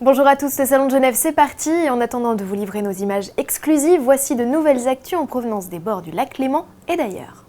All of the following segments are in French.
Bonjour à tous, le Salon de Genève c'est parti et en attendant de vous livrer nos images exclusives, voici de nouvelles actus en provenance des bords du lac Léman et d'ailleurs.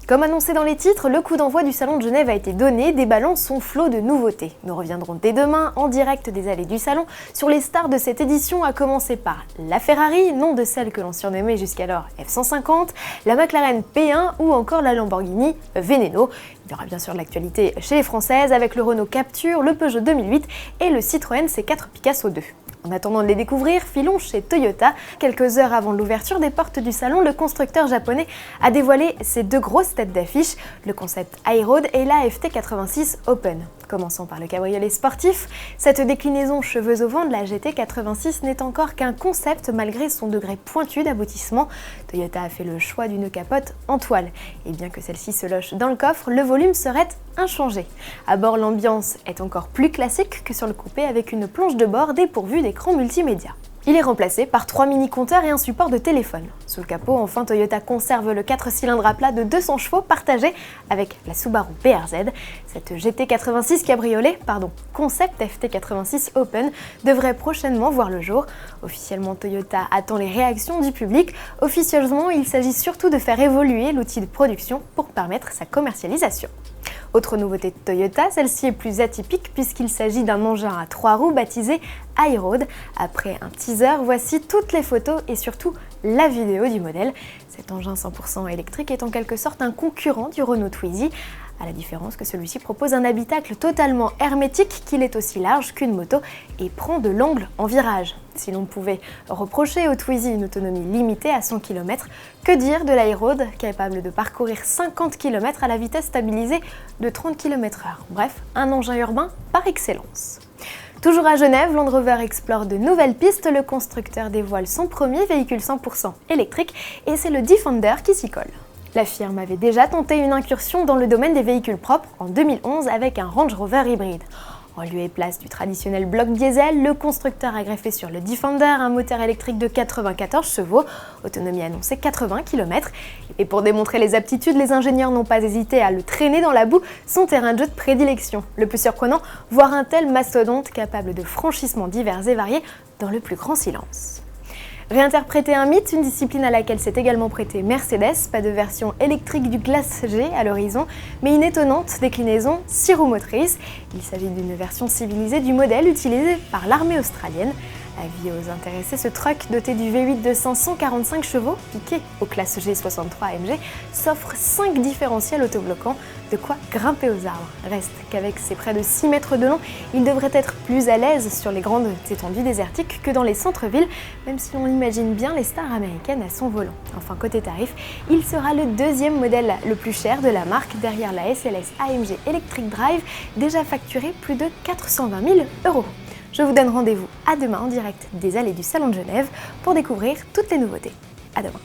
Comme annoncé dans les titres, le coup d'envoi du Salon de Genève a été donné, déballant son flot de nouveautés. Nous reviendrons dès demain, en direct des allées du Salon, sur les stars de cette édition, à commencer par la Ferrari, nom de celle que l'on surnommait jusqu'alors F150, la McLaren P1 ou encore la Lamborghini Veneno. Il y aura bien sûr de l'actualité chez les Françaises avec le Renault Captur, le Peugeot 2008 et le Citroën C4 Picasso 2. En attendant de les découvrir, filons chez Toyota. Quelques heures avant l'ouverture des portes du salon, le constructeur japonais a dévoilé ses deux grosses têtes d'affiche, le concept Hi-Road et la FT86 Open. Commençons par le cabriolet sportif. Cette déclinaison cheveux au vent de la GT86 n'est encore qu'un concept malgré son degré pointu d'aboutissement. Toyota a fait le choix d'une capote en toile. Et bien que celle-ci se loge dans le coffre, le volume serait inchangé. À bord, l'ambiance est encore plus classique que sur le coupé avec une planche de bord dépourvue d'écran multimédia. Il est remplacé par 3 mini-compteurs et un support de téléphone. Sous le capot, enfin, Toyota conserve le 4 cylindres à plat de 200 chevaux partagé avec la Subaru BRZ. Cette concept FT86 Open devrait prochainement voir le jour. Officiellement, Toyota attend les réactions du public. Officieusement, il s'agit surtout de faire évoluer l'outil de production pour permettre sa commercialisation. Autre nouveauté de Toyota, celle-ci est plus atypique puisqu'il s'agit d'un engin à 3 roues baptisé Hi-Road. Après un teaser, voici toutes les photos et surtout la vidéo du modèle. Cet engin 100% électrique est en quelque sorte un concurrent du Renault Twizy, à la différence que celui-ci propose un habitacle totalement hermétique, qu'il est aussi large qu'une moto et prend de l'angle en virage. Si l'on pouvait reprocher au Twizy une autonomie limitée à 100 km, que dire de l'Hi-Road, capable de parcourir 50 km à la vitesse stabilisée de 30 km/h. Bref, un engin urbain par excellence. Toujours à Genève, Land Rover explore de nouvelles pistes. Le constructeur dévoile son premier véhicule 100% électrique et c'est le Defender qui s'y colle. La firme avait déjà tenté une incursion dans le domaine des véhicules propres en 2011 avec un Range Rover hybride. En lieu et place du traditionnel bloc diesel, le constructeur a greffé sur le Defender un moteur électrique de 94 chevaux, autonomie annoncée 80 km. Et pour démontrer les aptitudes, les ingénieurs n'ont pas hésité à le traîner dans la boue, son terrain de jeu de prédilection. Le plus surprenant, voir un tel mastodonte capable de franchissements divers et variés dans le plus grand silence. Réinterpréter un mythe, une discipline à laquelle s'est également prêté Mercedes, pas de version électrique du Classe G à l'horizon, mais une étonnante déclinaison 6 roues motrices. Il s'agit d'une version civilisée du modèle utilisé par l'armée australienne. Avis aux intéressés, ce truck doté du V8 de 145 chevaux, piqué au Classe G 63 AMG, s'offre 5 différentiels autobloquants, de quoi grimper aux arbres. Reste qu'avec ses près de 6 mètres de long, il devrait être plus à l'aise sur les grandes étendues désertiques que dans les centres-villes, même si l'on imagine bien les stars américaines à son volant. Enfin, côté tarif, il sera le deuxième modèle le plus cher de la marque, derrière la SLS AMG Electric Drive, déjà facturée plus de 420 000 €. Je vous donne rendez-vous à demain en direct des allées du Salon de Genève pour découvrir toutes les nouveautés. À demain.